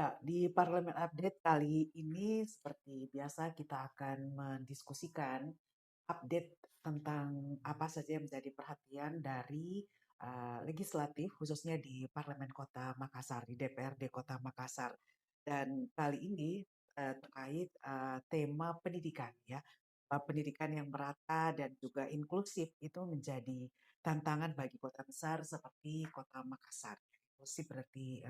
Ya, di Parlemen Update kali ini seperti biasa kita akan mendiskusikan update tentang apa saja yang menjadi perhatian dari legislatif khususnya di Parlemen Kota Makassar, di DPRD Kota Makassar. Dan kali ini terkait tema pendidikan ya. Pendidikan yang merata dan juga inklusif itu menjadi tantangan bagi kota besar seperti Kota Makassar. Inklusif berarti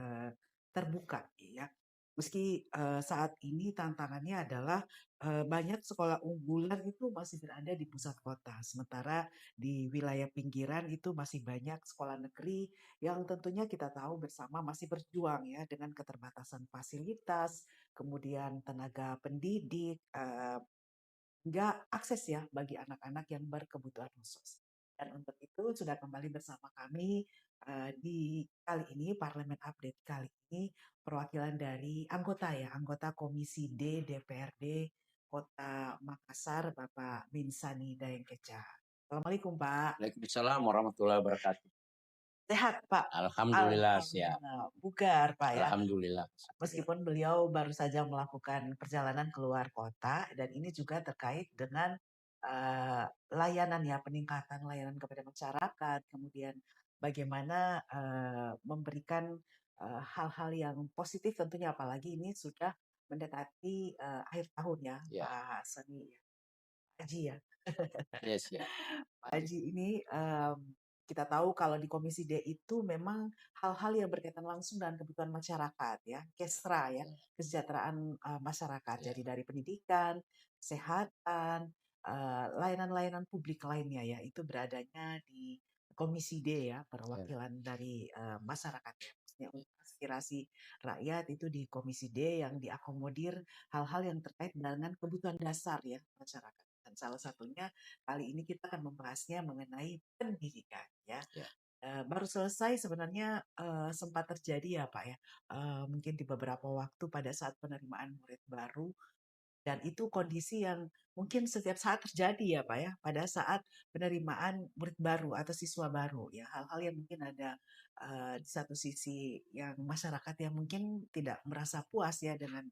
terbuka ya. Meski saat ini tantangannya adalah banyak sekolah unggulan itu masih berada di pusat kota, sementara di wilayah pinggiran itu masih banyak sekolah negeri yang tentunya kita tahu bersama masih berjuang ya dengan keterbatasan fasilitas, kemudian tenaga pendidik, nggak akses ya bagi anak-anak yang berkebutuhan khusus. Dan untuk itu sudah kembali bersama kami di kali ini, Parlemen Update kali ini, perwakilan dari anggota Komisi D DPRD Kota Makassar, Bapak Binsani Dayengkeca. Assalamualaikum Pak. Waalaikumsalam warahmatullahi wabarakatuh. Sehat Pak? Alhamdulillah siap. Alhamdulillah. Bugar Pak ya. Alhamdulillah. Meskipun beliau baru saja melakukan perjalanan keluar kota dan ini juga terkait dengan layanan ya, peningkatan layanan kepada masyarakat, kemudian bagaimana memberikan hal-hal yang positif tentunya, apalagi ini sudah mendekati akhir tahun ya Ya, Pak Sani, Haji ya. ya siap. Pak Haji ini kita tahu kalau di Komisi D itu memang hal-hal yang berkaitan langsung dengan kebutuhan masyarakat ya, KESRA ya, kesejahteraan masyarakat. Ya, Jadi dari pendidikan, kesehatan, layanan-layanan publik lainnya ya, itu beradanya di Komisi D ya, ya, perwakilan dari masyarakat ya. Maksudnya untuk aspirasi rakyat itu di Komisi D yang diakomodir hal-hal yang terkait dengan kebutuhan dasar ya masyarakat. Dan salah satunya kali ini kita akan membahasnya mengenai pendidikan ya. ya, Baru selesai sebenarnya sempat terjadi ya Pak ya, mungkin di beberapa waktu pada saat penerimaan murid baru dan itu kondisi yang mungkin setiap saat terjadi ya Pak ya, pada saat penerimaan murid baru atau siswa baru ya, hal-hal yang mungkin ada di satu sisi yang masyarakat yang mungkin tidak merasa puas ya dengan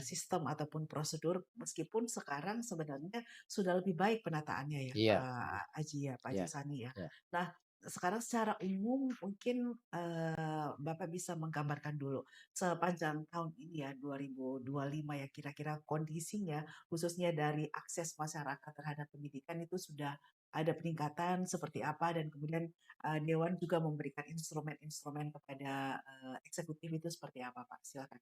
sistem ataupun prosedur, meskipun sekarang sebenarnya sudah lebih baik penataannya ya iya, Pak Aji ya, Pak Aji iya, Sani ya. iya. Nah, sekarang secara umum mungkin Bapak bisa menggambarkan dulu sepanjang tahun ini ya 2025 ya kira-kira kondisinya khususnya dari akses masyarakat terhadap pendidikan itu sudah ada peningkatan seperti apa dan kemudian Dewan juga memberikan instrumen-instrumen kepada eksekutif itu seperti apa Pak? Silakan.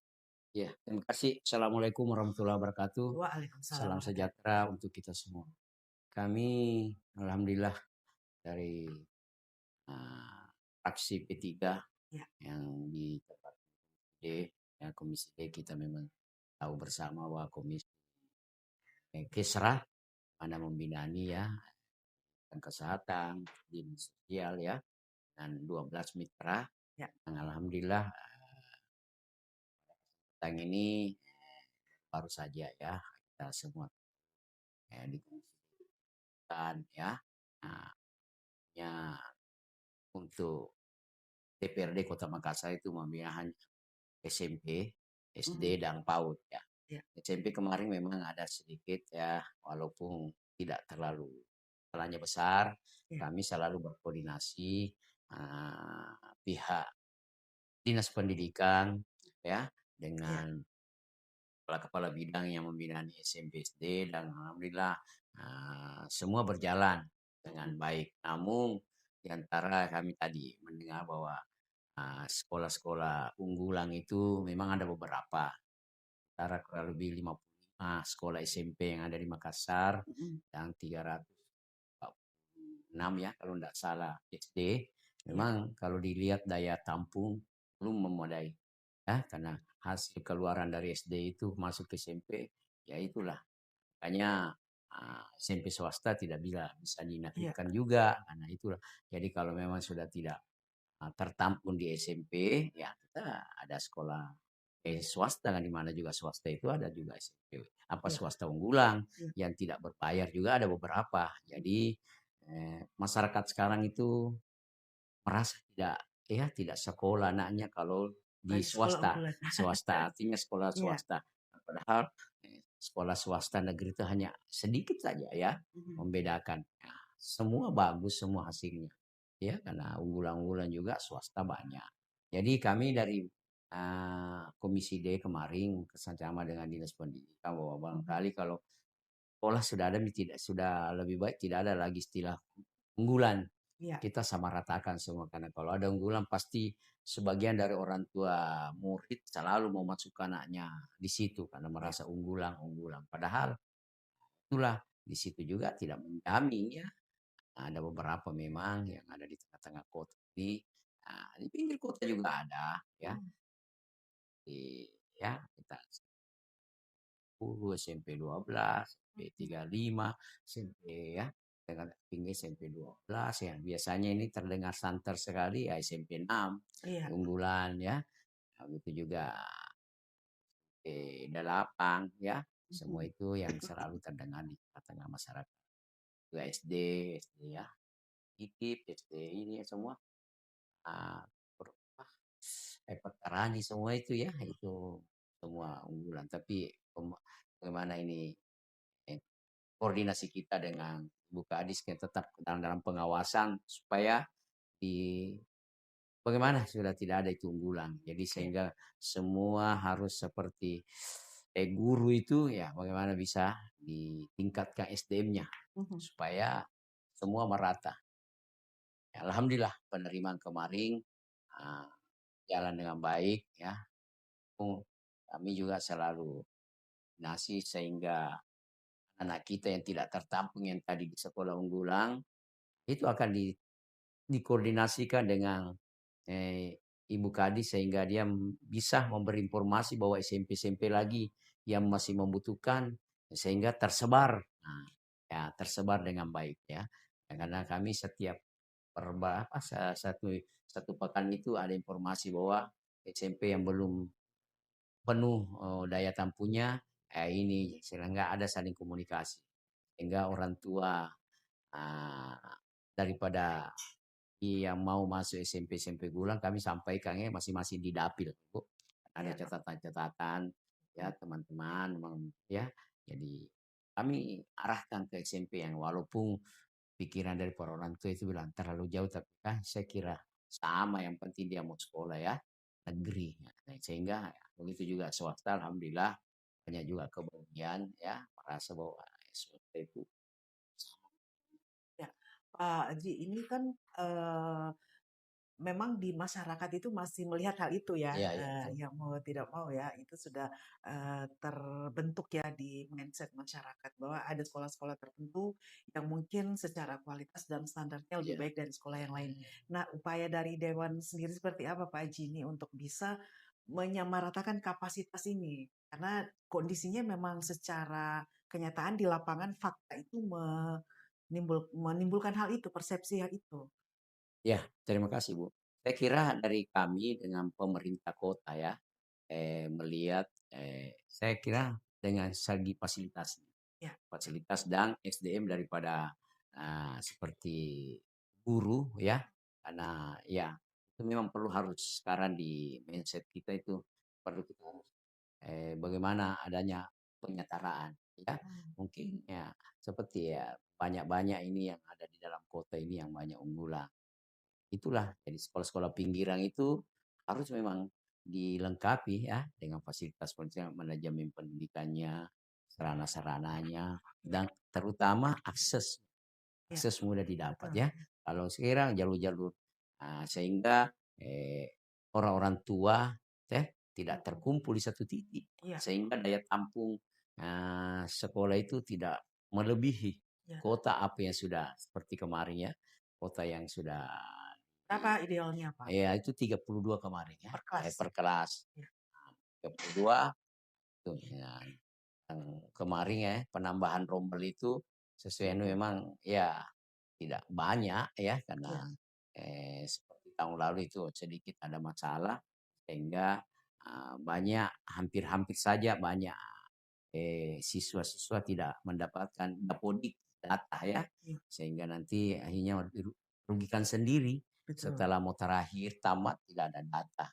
Ya, terima kasih. Assalamualaikum warahmatullahi wabarakatuh. Waalaikumsalam Salam warahmatullahi sejahtera untuk kita semua. Kami alhamdulillah dari uh, fraksi P3 ya, yang di tempat D, ya, Komisi D kita memang tahu bersama bahwa Komisi Kesra mana membinani ya dan kesehatan, dinas sosial ya, dan 12 mitra ya, yang alhamdulillah tentang ini baru saja ya kita semua dikumpulkan ya. Nah, ya untuk DPRD Kota Makassar itu membina SMP, mhm, SD dan PAUD ya. ya, SMP kemarin memang ada sedikit ya, walaupun tidak terlalu skalanya besar, ya, kami selalu berkoordinasi pihak dinas pendidikan ya ya, dengan kepala-kepala bidang yang membina SMP SD dan alhamdulillah semua berjalan dengan mhm, baik. Namun di antara kami tadi mendengar bahwa sekolah-sekolah unggulan itu memang ada beberapa, antara kurang lebih 55 sekolah SMP yang ada di Makassar mhm, dan 346 ya kalau tidak salah SD. ya, Memang kalau dilihat daya tampung belum memadai ya karena hasil keluaran dari SD itu masuk ke SMP ya itulah makanya SMP swasta tidak bisa ya, dinafikan juga karena itulah jadi kalau memang sudah tidak tertampung di SMP ya kita ada sekolah swasta kan di mana juga swasta itu ada juga SMP apa ya, swasta unggulan ya, yang tidak berbayar juga ada beberapa jadi masyarakat sekarang itu merasa tidak ya tidak sekolah anaknya kalau di Lagi sekolah swasta, unggulan. swasta artinya sekolah Iya. swasta. Padahal sekolah swasta negeri itu hanya sedikit saja ya Mhm. membedakan. Ya, semua bagus semua hasilnya. Ya, karena unggulan-unggulan juga swasta banyak. Jadi kami dari Komisi D kemarin bersama dengan Dinas Pendidikan bahwa Mhm. barangkali kalau sekolah sudah ada tidak sudah lebih baik tidak ada lagi istilah unggulan. Iya. Kita sama ratakan semua karena kalau ada unggulan pasti sebagian dari orang tua murid selalu mau masuk anaknya di situ karena Iya. merasa unggulan-unggulan. Padahal itulah di situ juga tidak menjamin ya. Ada beberapa memang yang ada di tengah-tengah kota ini, di pinggir kota juga ada ya, Mhm. di ya kita 10, SMP 12, SMP Mhm. 35, SMP ya, dengan tinggi SMP 12 ya. Biasanya ini terdengar santer sekali ya SMP 6, Iya. unggulan ya. Begitu juga 8 ya. Semua Mhm. itu yang selalu terdengar di tengah masyarakat. Juga SD, SD ya, ITIP, SD ini semua ah, per- apa, Petarani semua itu ya, itu semua unggulan. Tapi bagaimana ini koordinasi kita dengan Bu Kadis yang tetap dalam pengawasan supaya di bagaimana sudah tidak ada itu unggulan. Jadi Iya. sehingga semua harus seperti guru itu ya bagaimana bisa ditingkatkan SDM-nya Mhm. supaya semua merata. Ya, alhamdulillah penerimaan kemarin ah, jalan dengan baik ya. Kami juga selalu nasi sehingga anak kita yang tidak tertampung yang tadi di sekolah unggulan itu akan dikoordinasikan dengan Ibu Kadis sehingga dia bisa memberi informasi bahwa SMP-SMP lagi yang masih membutuhkan sehingga tersebar. Nah, ya tersebar dengan baik ya. Karena kami setiap satu satu pekan itu ada informasi bahwa SMP yang belum penuh daya tampungnya ini sehingga ada saling komunikasi sehingga orang tua ah, daripada yang mau masuk SMP-SMP Gulang kami sampaikan ya masing-masing di dapil, Bu. Ada Iya. catatan-catatan Mhm. ya teman-teman ya. Jadi kami arahkan ke SMP yang walaupun pikiran dari para orang tua itu bilang terlalu jauh tapi kan saya kira sama yang penting dia mau sekolah ya negeri. Ya. Sehingga ya, begitu juga swasta alhamdulillah banyak juga kebagian ya merasa bahwa swasta itu Ya, Pak Haji, ini kan eh, memang di masyarakat itu masih melihat hal itu ya, ya ya betul. yang mau tidak mau ya, itu sudah terbentuk ya di mindset masyarakat bahwa ada sekolah-sekolah tertentu yang mungkin secara kualitas dan standarnya lebih Ya, baik dari sekolah ya, yang ya, lain. ya. Nah, upaya dari Dewan sendiri seperti apa Pak Haji ini untuk bisa menyamaratakan kapasitas ini? Karena kondisinya memang secara kenyataan di lapangan fakta itu menimbulkan hal itu, persepsi hal itu. Ya, terima kasih Bu. Saya kira dari kami dengan pemerintah kota ya, melihat saya kira dengan segi fasilitas, Ya. fasilitas dan SDM daripada seperti guru ya, karena ya itu memang perlu harus sekarang di mindset kita itu perlu kita harus bagaimana adanya penyetaraan ya, Hmm. mungkin ya seperti ya banyak-banyak ini yang ada di dalam kota ini yang banyak unggulan. Itulah, jadi sekolah-sekolah pinggiran itu harus memang dilengkapi ya dengan fasilitas-fasilitas manajemen pendidikannya, sarana-sarananya, dan terutama akses, Ya, akses mudah didapat betul. ya. Kalau sekarang jalur-jalur sehingga orang-orang tua ya tidak Mhm. terkumpul di satu titik Iya. sehingga daya tampung sekolah itu tidak melebihi Ya. kota apa yang sudah seperti kemarin ya, kota yang sudah Berapa idealnya, Pak? ya itu 32 kemarin ya, Per kelas per ya? kelas. Ya. 32 tuh ya, yang kemarin ya penambahan rombel itu sesuai memang ya tidak banyak ya Ya. karena seperti tahun lalu itu sedikit ada masalah sehingga banyak hampir-hampir saja banyak siswa-siswa tidak mendapatkan dapodik data ya Ya. sehingga nanti akhirnya dirugikan sendiri Betul. setelah mau terakhir tamat tidak ada data.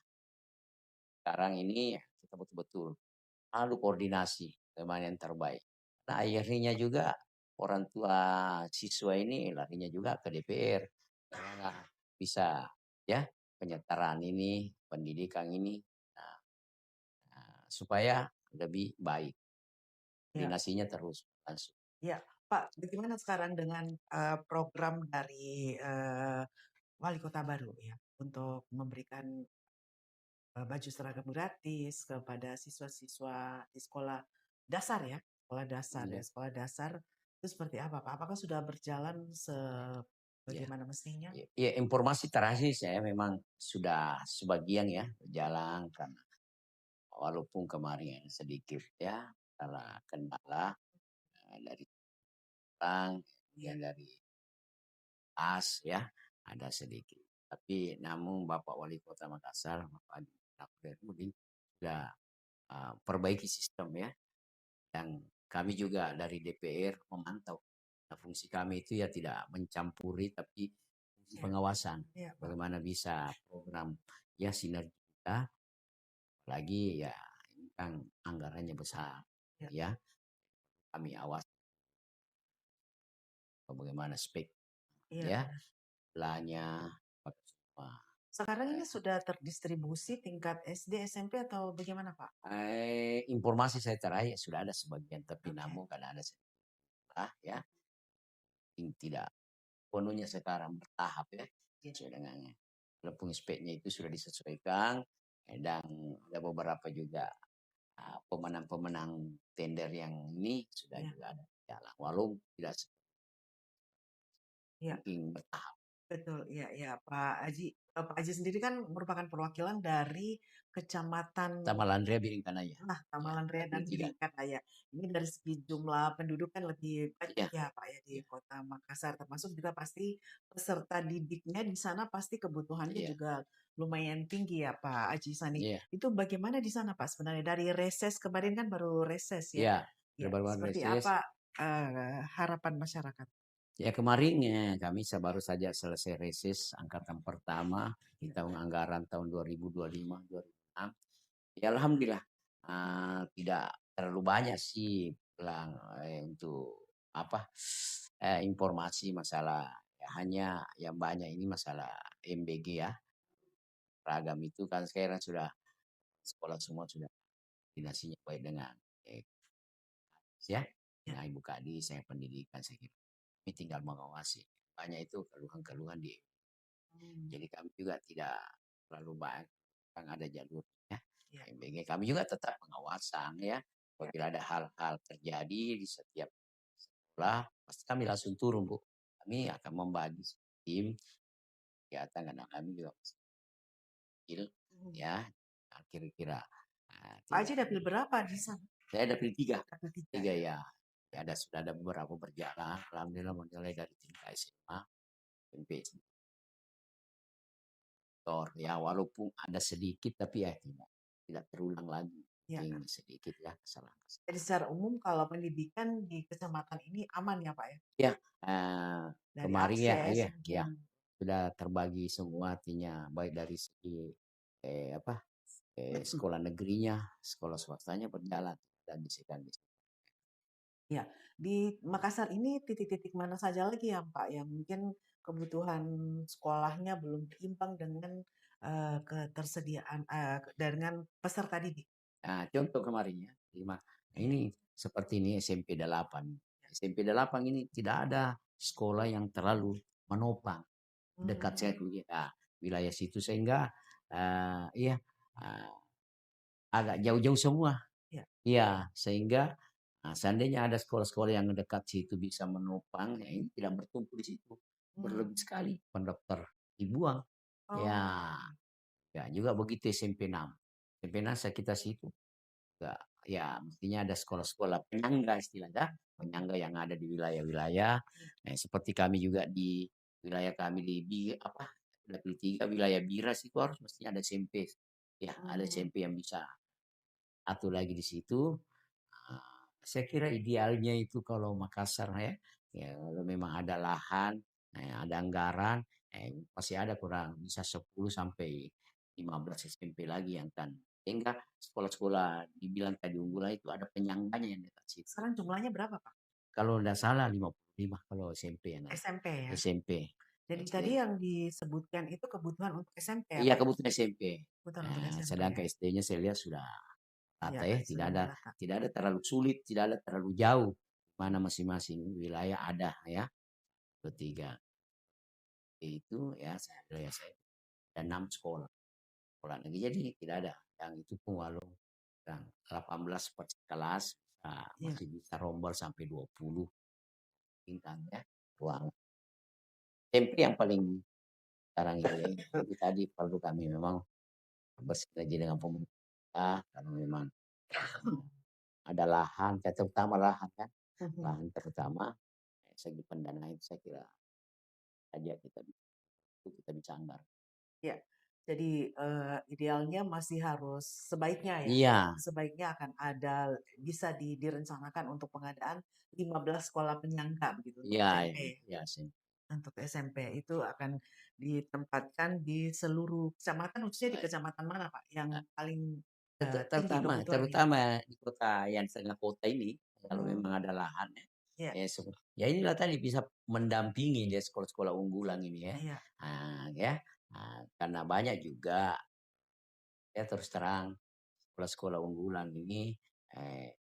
sekarang ini kita betul-betul lalu koordinasi kemana yang terbaik. Nah, akhirnya juga orang tua siswa ini larinya juga ke DPR. Karena bisa ya penyetaraan ini, pendidikan ini nah, supaya lebih baik. Ya, Koordinasinya terus langsung. ya, Pak, bagaimana sekarang dengan program dari Wali Kota baru ya untuk memberikan baju seragam gratis kepada siswa-siswa di sekolah dasar ya, sekolah dasar ya, Ya, sekolah dasar itu seperti apa, Pak? Apakah sudah berjalan ya. sebagaimana mestinya? Ya, informasi terakhir saya memang sudah sebagian ya berjalan karena walaupun kemarin sedikit ya karena kendala dari bank, Iya, kemudian dari as ya ada sedikit. Tapi namun Bapak Wali Kota Makassar, Bapak Nurdin sudah perbaiki sistem ya. Dan kami juga dari DPR memantau. Nah, fungsi kami itu ya tidak mencampuri tapi fungsi iya, pengawasan. iya, Pak. Bagaimana bisa program ya sinergi kita, apalagi ya ini kan anggarannya besar Iya, ya. Kami awas bagaimana spek iya, ya, benar. belahnya, semua. Sekarang ini sudah terdistribusi tingkat SD, SMP atau bagaimana, Pak? Informasi saya terakhir sudah ada sebagian, tapi Oke. namun karena ada sedikit ya, yang tidak penuhnya sekarang bertahap ya, Iya, sesuai dengan walaupun speknya itu sudah disesuaikan dan ada beberapa juga pemenang-pemenang tender yang ini sudah iya, juga ada jalan, walau tidak iya. mungkin bertahap. Betul, iya, iya, Pak Aji. Pak Aji sendiri kan merupakan perwakilan dari Kecamatan Tamalandria Biringkanaya, ya, Tamalan Raya dan dapil tiga, Biringkat ya. Ini dari segi jumlah penduduk kan lebih banyak ya, ya Pak ya di ya, Kota Makassar. Termasuk juga pasti peserta didiknya di sana pasti kebutuhannya ya, juga lumayan tinggi ya Pak Aji Sani. ya, Itu bagaimana di sana Pak sebenarnya? Dari reses kemarin kan baru reses ya. ya, Ya, berbagai seperti reses. apa harapan masyarakat? Ya kemarin kami baru saja selesai reses angkatan pertama di Ya, tahun anggaran tahun 2025-2026. Ya alhamdulillah tidak terlalu banyak sih bilang untuk apa informasi masalah ya, hanya yang banyak ini masalah MBG ya. Ragam itu kan sekarang sudah sekolah semua sudah koordinasinya baik dengan eh, ya ya. dengan Ibu Kadis, saya pendidikan saya kira. Kami tinggal mengawasi. Banyak itu keluhan-keluhan di Hmm, jadi kami juga tidak terlalu banyak kan ada jalurnya. ya, MBG kami juga tetap pengawasan ya. ya, Apabila ada hal-hal terjadi di setiap sekolah, pasti kami langsung turun Bu. Kami akan membagi tim kegiatan karena kami juga masih kecil hmm. ya. Nah, kira-kira Pak Aji tidak. dapil berapa di sana? Saya dapil tiga, Dapil tiga tiga ya. ya. Ya, ada sudah ada beberapa berjalan. Alhamdulillah mulai dari tingkat SMA, SMP, ya walaupun ada sedikit tapi ya tidak terulang lagi. Ya. Mungkin sedikit ya kesalahan-kesalahan. Jadi secara umum kalau pendidikan di kecamatan ini aman ya Pak ya? Ya, Dari kemarin ya, akses iya, ya mungkin. sudah terbagi semua artinya baik dari segi apa sekolah negerinya, sekolah swastanya berjalan dan bisikan. Ya, di Makassar ini titik-titik mana saja lagi ya Pak yang mungkin kebutuhan sekolahnya belum berimbang dengan ketersediaan dengan peserta didik. Nah, contoh kemarin ya, nah Iya. ini seperti ini SMP 8. SMP 8 ini tidak ada sekolah yang terlalu menopang dekat saya Hmm, wilayah situ sehingga iya uh, agak jauh-jauh semua. ya. Iya, sehingga seandainya ada sekolah-sekolah yang dekat situ bisa menopang, ya ini tidak bertumpu di situ. Hmm. Berlebih sekali pendaftar dibuang. Oh, Ya, ya juga begitu SMP 6. SMP 6 saya kita situ. Ya, ya mestinya ada sekolah-sekolah penyangga istilahnya, oke. penyangga yang ada di wilayah-wilayah. Iya. Seperti kami juga di wilayah kami di apa Dapil 3 wilayah Biras itu harus mestinya ada SMP. Ya, ada Hmm, SMP yang bisa satu lagi di situ. Saya kira idealnya itu kalau Makassar ya, ya kalau memang ada lahan, ada anggaran, masih ada kurang bisa 10 sampai 15 SMP lagi yang kan Sehingga sekolah-sekolah dibilang tadi unggulan itu ada penyangganya yang dekat situ. Sekarang jumlahnya berapa, Pak? Kalau tidak salah 55 kalau SMP ya, Nak. SMP ya? SMP. Jadi SD. tadi yang disebutkan itu kebutuhan untuk SMP ya, Iya, Pak? kebutuhan SMP. Kebutuhan untuk SMP ya? Sedangkan SD-nya saya lihat sudah Iya, rata ya, sudah merata. tidak ada terlalu sulit, tidak ada terlalu jauh. Mana masing-masing wilayah ada ya. Ketiga itu ya saya ada 6 sekolah. Sekolah negeri jadi tidak ada. Yang itu pun walau yang 18 per kelas Iya. masih bisa rombol sampai 20 tingkat ya. Ruang. SMP yang paling sekarang ini itu tadi perlu kami memang bersinergi dengan pemerintah karena memang ada lahan, terutama lahan kan, Mhm. lahan terutama segi pendanaan itu saya kira saja kita bisa anggar. Ya, jadi idealnya masih harus sebaiknya ya, Iya, sebaiknya akan ada bisa direncanakan untuk pengadaan 15 sekolah penyangga begitu untuk iya, SMP. iya, sih. Untuk SMP itu akan ditempatkan di seluruh kecamatan, khususnya di kecamatan mana Pak yang paling tinggi Terutama kebutuhannya? terutama di kota yang setengah kota ini, kalau Hmm, memang ada lahan ya, iya, ya inilah tadi bisa mendampingi dia sekolah-sekolah unggulan ini ya. iya. Ya, karena banyak juga ya terus terang sekolah-sekolah unggulan ini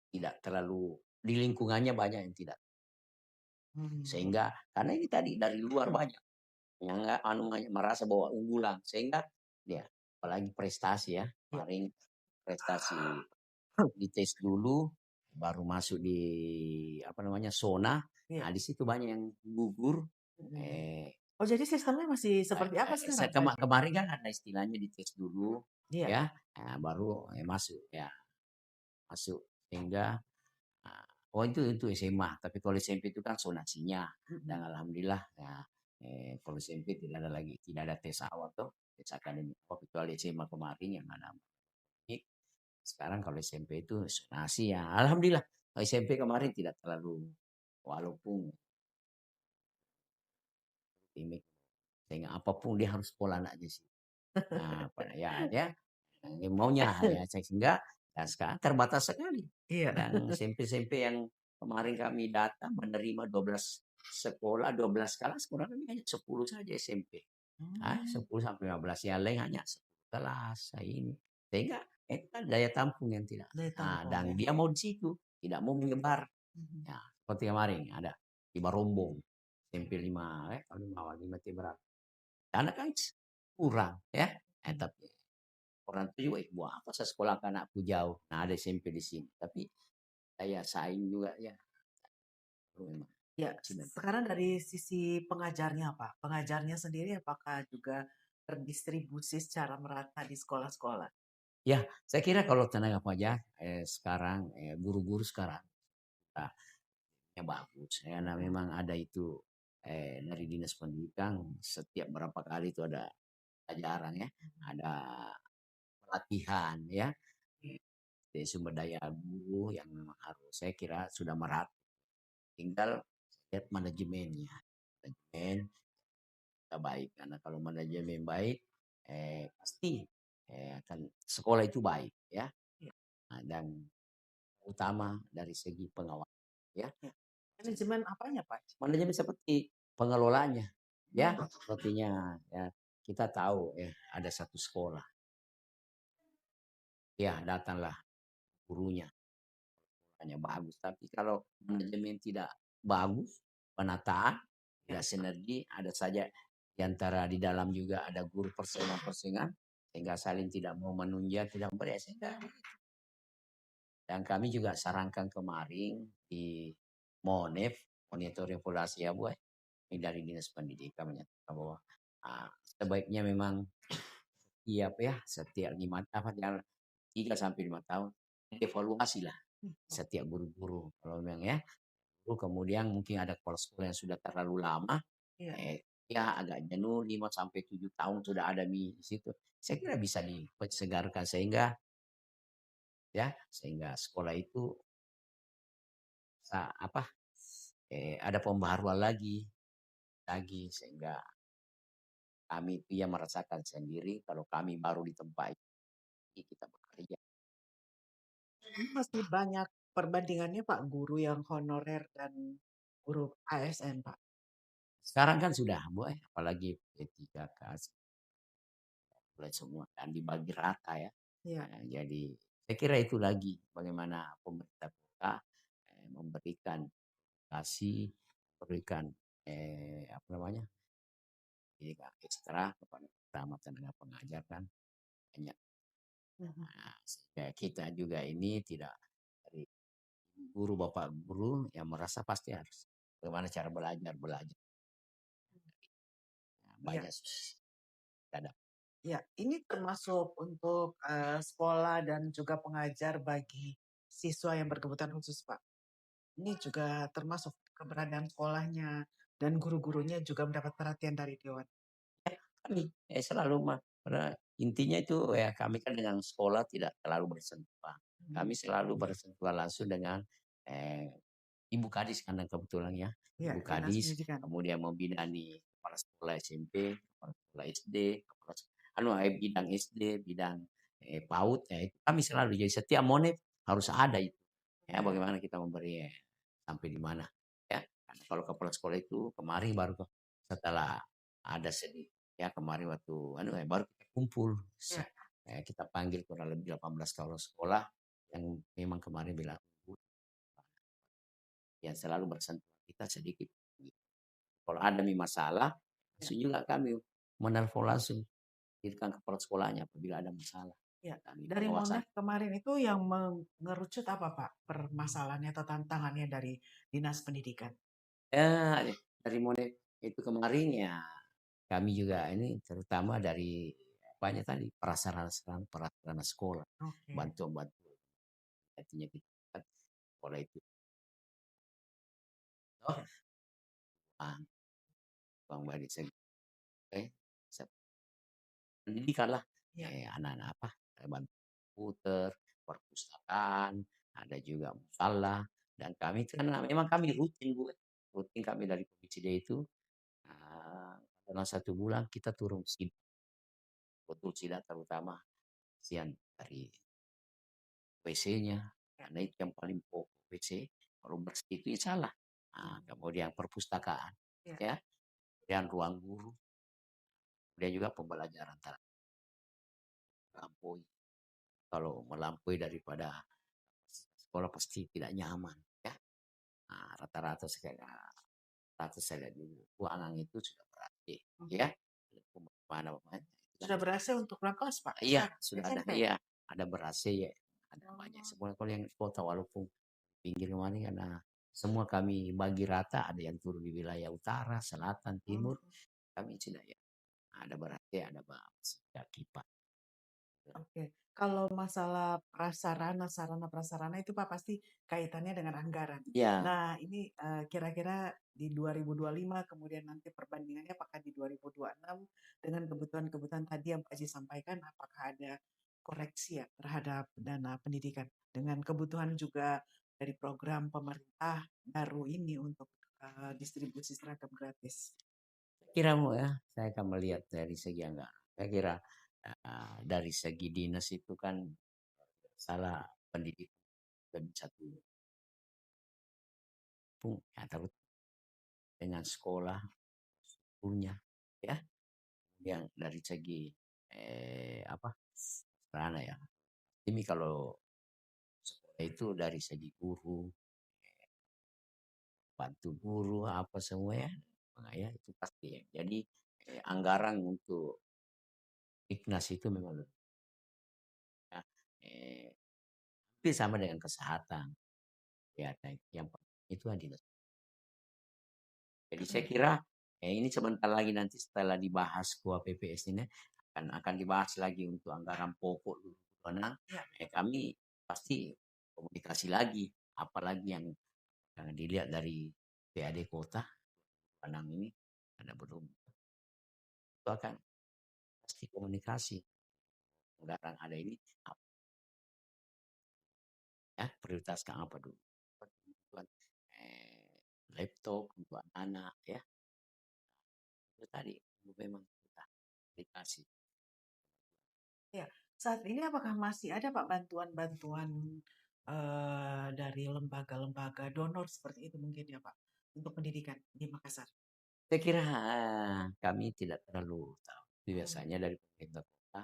tidak terlalu di lingkungannya banyak yang tidak. Hmm, Sehingga karena ini tadi dari luar banyak yang nggak merasa bahwa unggulan sehingga dia apalagi prestasi ya, iya. kemarin prestasi dites dulu, baru masuk di apa namanya zona. Iya. Nah di situ banyak yang gugur. Mhm. Eh, Oh jadi sistemnya masih seperti apa sekarang Pak? Kemarin kan ada istilahnya dites dulu, Iya. ya, baru masuk ya masuk sehingga oh itu SMA. Tapi kalau SMP itu kan zonasinya Mhm. dan alhamdulillah ya kalau SMP tidak ada lagi tidak ada tes awal tuh tes akademik kecuali SMA kemarin yang ada sekarang kalau SMP itu zonasi ya alhamdulillah SMP kemarin tidak terlalu walaupun ini sehingga apapun dia harus sekolah anaknya sih. Nah, ya dia maunya ya sehingga dan sekarang terbatas sekali. Iya. Dan SMP-SMP yang kemarin kami data menerima 12 sekolah, 12 kelas kurang lebih hanya 10 saja SMP. Hmm, 10 sampai 15 yang lain hanya 10 kelas ini. Sehingga itu kan daya tampung yang tidak. daya tampung Dan ya. dia mau di situ, tidak mau menyebar. Mhm. Ya, seperti kemarin ada di Barombong, SMP 5, kalau 5 5 berapa. Karena kan kurang ya. Mhm. Tapi orang tua juga, buat apa saya sekolahkan anakku jauh. Nah ada SMP di sini. Tapi saya saing juga ya. Memang. Ya, sekarang dari sisi pengajarnya Pak, pengajarnya sendiri apakah juga terdistribusi secara merata di sekolah-sekolah? Ya, saya kira kalau tenaga pengajar sekarang guru-guru sekarang ah, ya bagus. Karena Mhm. memang ada itu dari dinas pendidikan setiap berapa kali itu ada ajaran ya, Mhm. ada pelatihan ya, dari sumber daya guru yang memang harus saya kira sudah merata. Tinggal lihat manajemennya, manajemen kita baik karena kalau manajemen baik pasti akan sekolah itu baik ya. Ya, Dan utama dari segi pengawasan ya. ya. Manajemen apanya Pak? Manajemen seperti pengelolanya ya, Hmm. sepertinya ya kita tahu ya ada satu sekolah ya datanglah gurunya hanya bagus tapi kalau manajemen tidak bagus penataan Ya. tidak sinergi ada saja di antara di dalam juga ada guru persaingan-persaingan sehingga saling tidak mau menunjang tidak beri sehingga dan kami juga sarankan kemarin di MONEF monitoring evaluasi ya Bu dari dinas pendidikan menyatakan bahwa sebaiknya memang tiap ya setiap 3 sampai 5 tahun evaluasi lah Hmm. setiap guru-guru kalau memang ya guru kemudian mungkin ada kepala sekolah yang sudah terlalu lama Iya. ya agak jenuh 5 sampai 7 tahun sudah ada di situ saya kira bisa disegarkan sehingga sekolah itu apa ada pembaharuan lagi sehingga kami itu ya merasakan sendiri kalau kami baru di tempat ini kita bekerja Ini masih banyak perbandingannya Pak, guru yang honorer dan guru ASN Pak. Sekarang kan sudah boleh, apalagi P3K mulai semua kan dibagi rata ya. Iya. Jadi saya kira itu lagi bagaimana pemerintah kota memberikan kasih, memberikan apa namanya, ini ekstra kepada kecamatan dengan pengajar kan banyak. Mhm. Nah, sehingga kita juga ini tidak dari guru bapak guru yang merasa pasti harus bagaimana cara belajar belajar. Nah, Iya. banyak ada. Ya, ini termasuk untuk sekolah dan juga pengajar bagi siswa yang berkebutuhan khusus, Pak. Ini juga termasuk keberadaan sekolahnya dan guru-gurunya juga mendapat perhatian dari Dewan. Kami selalu pada intinya itu ya kami kan dengan sekolah tidak terlalu bersentuhan. Hmm. Kami selalu bersentuhan langsung dengan eh, Ibu Kadis karena kebetulan ya Ya, Ibu Dinas Kadis Pendidikan. kemudian membinani kepala sekolah SMP, kepala sekolah SD, bidang SD, bidang PAUD ya itu kami selalu jadi setiap monet harus ada itu. Ya Ya, bagaimana kita memberi sampai di mana ya. Karena kalau kepala sekolah itu kemarin baru setelah ada sedikit ya kemarin waktu baru kita kumpul ya, kita panggil kurang lebih 18 kepala sekolah yang memang kemarin bilang yang selalu bersentuhan kita sedikit. Kalau ada masalah, ya, langsung juga kami menelpon langsung ke kepala sekolahnya apabila ada masalah. ya. Kami Dari pengawasan. Monef kemarin itu yang mengerucut apa, Pak? Permasalahannya atau tantangannya dari Dinas Pendidikan? Ya, dari Monet itu kemarin ya kami juga ini terutama dari banyak tadi prasarana sekolah, Oke. bantuan-bantuan artinya kita kan sekolah itu oh, Ya, uang, uang dari segi pendidikan lah ya. anak-anak apa bantu komputer, perpustakaan, ada juga musola dan kami karena memang kami rutin Bu, rutin kami dari Komisi D itu dalam 1 bulan kita turun sidang, betul sidang terutama sian dari WC-nya, Ya, karena itu yang paling pokok WC, kalau bersih itu insya Allah. Nah, kemudian perpustakaan, ya. ya, kemudian ruang guru, kemudian juga pembelajaran melampaui. Kalau melampaui daripada sekolah pasti tidak nyaman, ya. Nah, rata-rata saya lihat di ruangan itu sudah berarti, ya. Mana Sudah berhasil untuk berapa kelas, Pak? iya Sekarang sudah ada, SMP. iya ada beras ya, ada banyak Oh, semua kalau yang kota walaupun pinggir kemarin karena semua kami bagi rata, ada yang turun di wilayah utara, selatan, oh, timur, kami sudah ya. Ada berarti ada ya, kipas. oke. Kalau masalah prasarana, sarana prasarana itu Pak pasti kaitannya dengan anggaran. Ya, Nah, ini kira-kira di 2025 kemudian nanti perbandingannya apakah di 2026 dengan kebutuhan-kebutuhan tadi yang Pak Haji sampaikan, apakah ada koreksi ya terhadap dana pendidikan dengan kebutuhan juga dari program pemerintah baru ini untuk distribusi seragam gratis. kira mau ya, saya akan melihat dari segi anggaran. Saya kira dari segi dinas itu kan salah pendidikan lebih satu ya, terus dengan sekolah punya ya yang dari segi apa sarana ya ini kalau sekolah itu dari segi guru bantu guru apa semua ya nah, ya itu pasti ya jadi anggaran untuk Ignas itu memang ya, hampir sama dengan kesehatan ya yang penting itu adalah jadi saya kira ini sebentar lagi nanti setelah dibahas KUA PPS ini akan dibahas lagi untuk anggaran pokok dulu. Karena Ya, kami pasti komunikasi lagi, apalagi yang dilihat dari PAD kota Padang ini ada belum itu akan pasti komunikasi anggaran ada ini apa ya prioritaskan apa dulu kebutuhan laptop untuk anak ya itu tadi memang kita dikasih. ya. Saat ini apakah masih ada Pak bantuan-bantuan dari lembaga-lembaga donor seperti itu mungkin ya Pak, untuk pendidikan di Makassar? Saya kira kami tidak terlalu tahu. Tapi Oh, biasanya dari pemerintah kota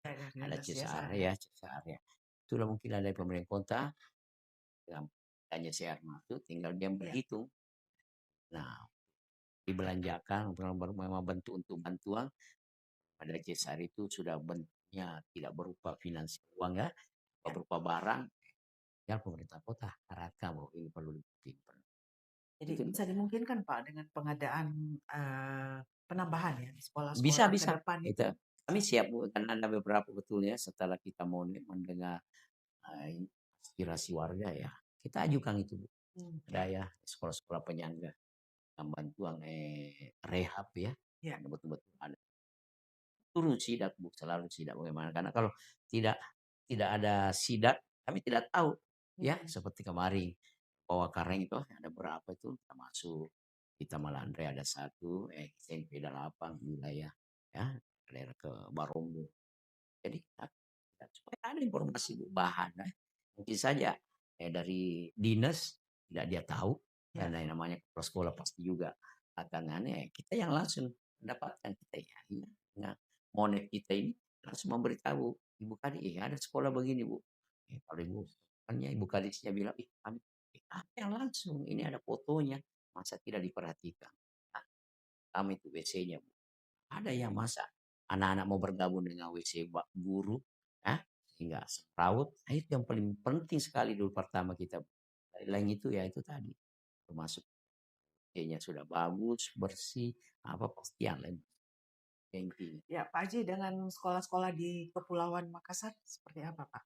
ya dari ada dinas desa CSR ya? ya, CSR ya. Itulah mungkin ada dari pemerintah kota yang tanya CSR masuk, tinggal dia Iya, berhitung. Nah, dibelanjakan memang bentuk untuk bantuan pada CSR itu sudah bentuknya tidak berupa finansial uang ya, ya. berupa barang. Ya pemerintah kota arahkan bahwa ini perlu dibikin. Jadi Itu bisa dimungkinkan Pak dengan pengadaan penambahan ya di bisa sekolah-sekolah ke bisa depan itu itu. kami siap Bu, karena ada beberapa betulnya setelah kita mau mendengar aspirasi warga ya kita ajukan itu Bu. Ada Ya, ya sekolah-sekolah penyangga yang bantuan rehab ya ya, karena betul-betul ada turun sidak Bu, selalu sidak bagaimana karena kalau tidak tidak ada sidak kami tidak tahu ya hmm, seperti kemarin bahwa Kareng itu ada berapa itu kita masuk kita Malandre ada satu SMP 8 wilayah ya daerah ke Baronggo jadi supaya ada informasi Bu, bahan mungkin saja dari dinas tidak dia tahu ya, karena yang namanya kepala sekolah pasti juga akan aneh kita yang langsung mendapatkan kita ya, nah, monet kita ini langsung memberitahu ibu kadi ada sekolah begini Bu kalau ibu hanya ibu kadisnya bilang kami apa yang langsung ini ada fotonya masa tidak diperhatikan nah, kami itu WC-nya Bu ada yang masa anak-anak mau bergabung dengan WC guru, ya, sehingga semrawut. Nah, itu yang paling penting sekali dulu pertama kita. Lain itu ya itu tadi, termasuk WC-nya sudah bagus, bersih, apa pasti yang lain yang intinya. ya Pak Haji dengan sekolah-sekolah di Kepulauan Makassar seperti apa Pak?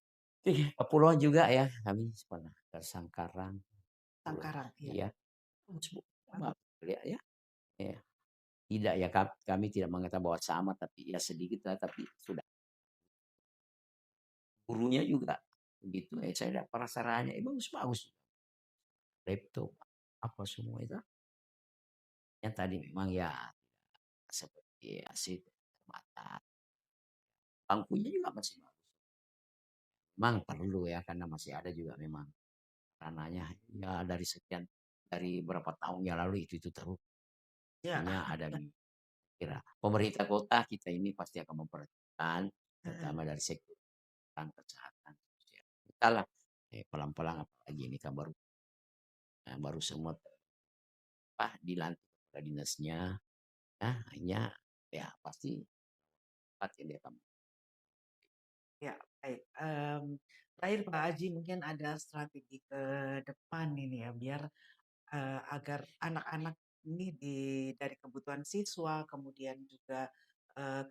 Kepulauan juga ya, kami pernah ke Sangkarang, pulau, Sangkarang, ya. iya, bagus Bu, bagus ya, ya, ya. Tidak ya kami tidak mengatakan bahwa sama tapi ya sedikit lah tapi sudah gurunya juga begitu saya lihat prasarannya bagus-bagus laptop apa semua itu yang tadi memang ya seperti asid mata bangkunya juga masih bagus memang perlu ya karena masih ada juga memang rananya ya dari sekian dari berapa tahun yang lalu itu terus Ya. hanya ada kira pemerintah kota kita ini pasti akan memperhatikan terutama dari sektor kesehatan kita lah pelan-pelan apalagi ini kan baru semua dilantik kepada dinasnya nah hanya ya pasti cepat ya dia akan Ya, baik. Terakhir Pak Haji mungkin ada strategi ke depan ini ya, biar agar anak-anak ini dari kebutuhan siswa, kemudian juga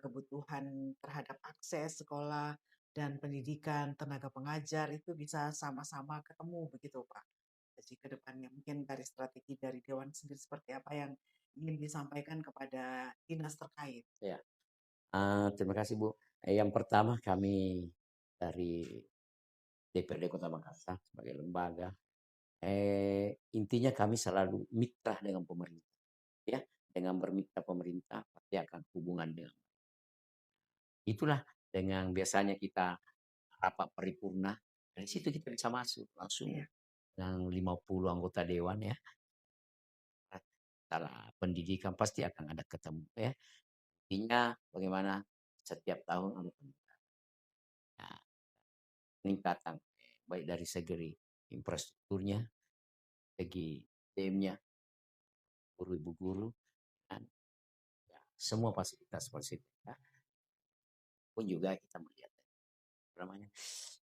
kebutuhan terhadap akses sekolah dan pendidikan, tenaga pengajar itu bisa sama-sama ketemu begitu Pak. Jadi ke depannya mungkin dari strategi dari Dewan sendiri seperti apa yang ingin disampaikan kepada dinas terkait. ya. Terima kasih Bu. Yang pertama kami dari DPRD Kota Makassar sebagai lembaga, intinya kami selalu mitra dengan pemerintah, ya. Dengan bermitra pemerintah pasti akan hubungan dengan itulah dengan biasanya kita rapat paripurna, dari situ kita bisa masuk langsung Iya, dengan 50 anggota dewan ya. Salah pendidikan pasti akan ada ketemu ya. Intinya bagaimana setiap tahun ada nah, peningkatan baik dari segi infrastrukturnya, segi SDM-nya, guru ibu guru, dan ya, semua fasilitas fasilitas ya. Pun juga kita melihat apa namanya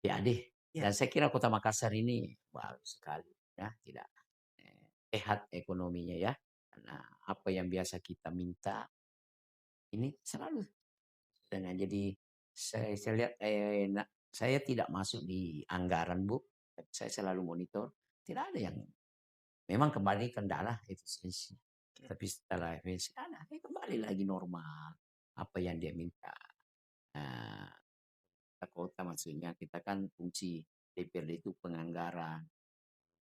PAD iya, dan saya kira Kota Makassar ini bagus sekali ya tidak sehat ekonominya ya karena apa yang biasa kita minta ini selalu dengan jadi saya lihat saya tidak masuk di anggaran Bu saya selalu monitor tidak ada yang memang kembali kendala efisiensi. iya, Tapi setelah efisiensi ada, kembali lagi normal. Apa yang dia minta. Nah, kota maksudnya kita kan fungsi DPRD itu penganggaran,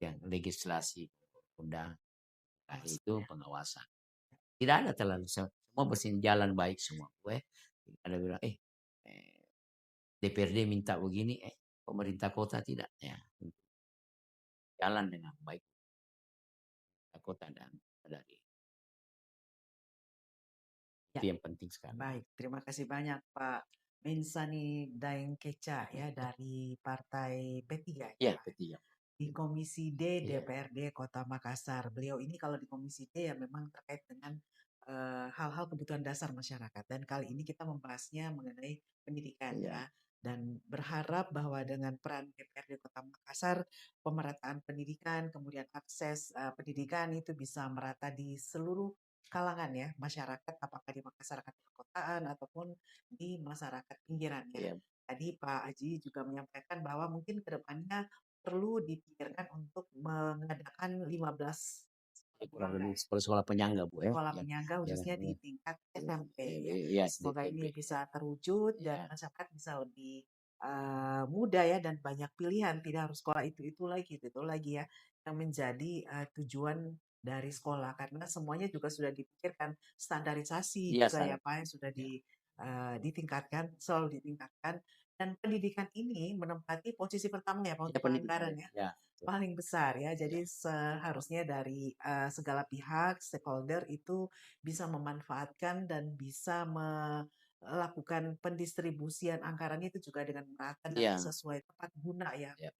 yang legislasi, undang, nah awas, itu ya. pengawasan. Tidak ada terlalu semua berjalan baik semua. Gue ada bilang, DPRD minta begini, pemerintah kota tidak, ya jalan dengan baik kota dan dari Ya, itu yang penting sekali. baik. Terima kasih banyak Pak Mensani Daengkeca ya dari Partai P3 ya, Iya, Pak. ketiga. Di Komisi D Iya, DPRD Kota Makassar. Beliau ini kalau di Komisi D ya memang terkait dengan hal-hal kebutuhan dasar masyarakat. Dan kali ini kita membahasnya mengenai pendidikan iya, ya. Dan berharap bahwa dengan peran DPRD Kota Makassar, pemerataan pendidikan, kemudian akses pendidikan itu bisa merata di seluruh kalangan ya masyarakat, apakah di masyarakat perkotaan ataupun di masyarakat pinggiran ya. iya. Tadi Pak Haji juga menyampaikan bahwa mungkin ke depannya perlu dipikirkan untuk mengadakan 15 Kurang penyangga lebih ya, sekolah penyangga Bu ya. sekolah Yang penyangga yang khususnya di tingkat SMP ya. iya Semoga DTP. ini bisa terwujud dan Iya, masyarakat bisa lebih mudah ya dan banyak pilihan, tidak harus sekolah itu lagi, itu lagi ya yang menjadi tujuan dari sekolah karena semuanya juga sudah dipikirkan standarisasi iya juga ya salah. Pak yang sudah Iya, ditingkatkan, selalu ditingkatkan dan pendidikan ini menempati posisi pertama ya Pak iya untuk pendidikan anggaran ya. ya Iya, paling besar ya. iya, Jadi seharusnya dari segala pihak stakeholder itu bisa memanfaatkan dan bisa melakukan pendistribusian anggarannya itu juga dengan merata dan iya, sesuai tepat guna ya. iya.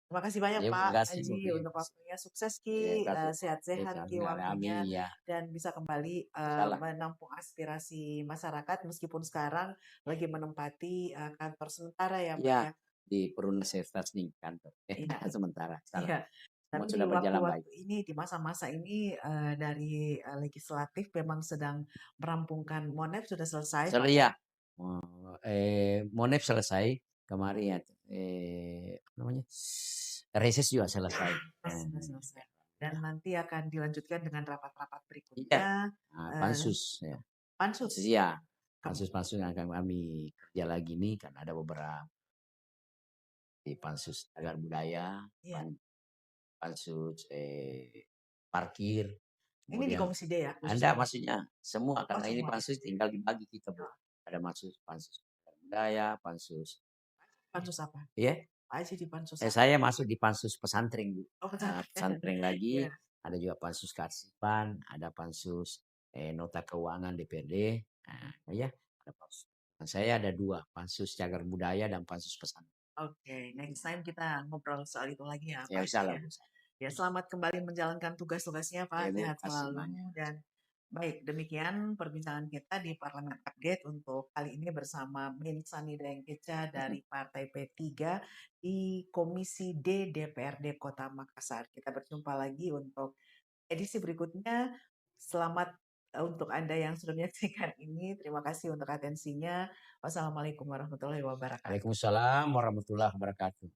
Terima kasih banyak Ya, Pak terima kasih Bu. Haji untuk waktunya. Sukses Terima Ki, kasih. sehat-sehat Ki waktunya Amin ya. dan bisa kembali Salah. menampung aspirasi masyarakat meskipun sekarang lagi menempati kantor sementara ya Pak Iya, ya. di Universitas nih kantor. Iya, Sementara, salah. iya. Semua Tapi di sudah berjalan baik. waktu-waktu ini, di masa-masa ini dari legislatif memang sedang merampungkan Monef sudah selesai Pak ya. Ya. Monep selesai kemarin ya. Apa namanya? Reses juga selesai. Sudah selesai. Dan Ya. nanti akan dilanjutkan dengan rapat-rapat Iya. berikutnya. Nah, eh, pansus ya. Pansus Pansus. ya. Kem- Pansus-pansus yang akan kami kerja lagi nih kan ada beberapa di pansus agar budaya, Iya. pansus parkir, Ini di kemudian Komisi D ya Anda khususnya. maksudnya semua Oh karena ini semua. pansus tinggal dibagi kita Bu. Ada pansus budaya, pansus Pansus apa? ya. Pak Haji di pansus apa? Saya masuk di pansus pesantren Bu. Oh Nah, pesantren. pesantren lagi, Iya. ada juga pansus kearsipan, ada pansus nota keuangan DPRD. Nah, ya, ada pansus. Nah, saya ada dua, pansus cagar budaya dan pansus pesantren. Oke, next time kita ngobrol soal itu lagi ya Ya Pak bisa Haji lah ya. Bu. Ya, selamat kembali menjalankan tugas-tugasnya Ya Pak. Bu, Sehat kasih selalu banyak. dan baik, demikian perbincangan kita di Parlemen Update untuk kali ini bersama Min Sani Dengkeca dari Partai P3 di Komisi D DPRD Kota Makassar. Kita berjumpa lagi untuk edisi berikutnya. Selamat untuk Anda yang sudah menyaksikan ini. Terima kasih untuk atensinya. Wassalamualaikum warahmatullahi wabarakatuh. Waalaikumsalam warahmatullahi wabarakatuh.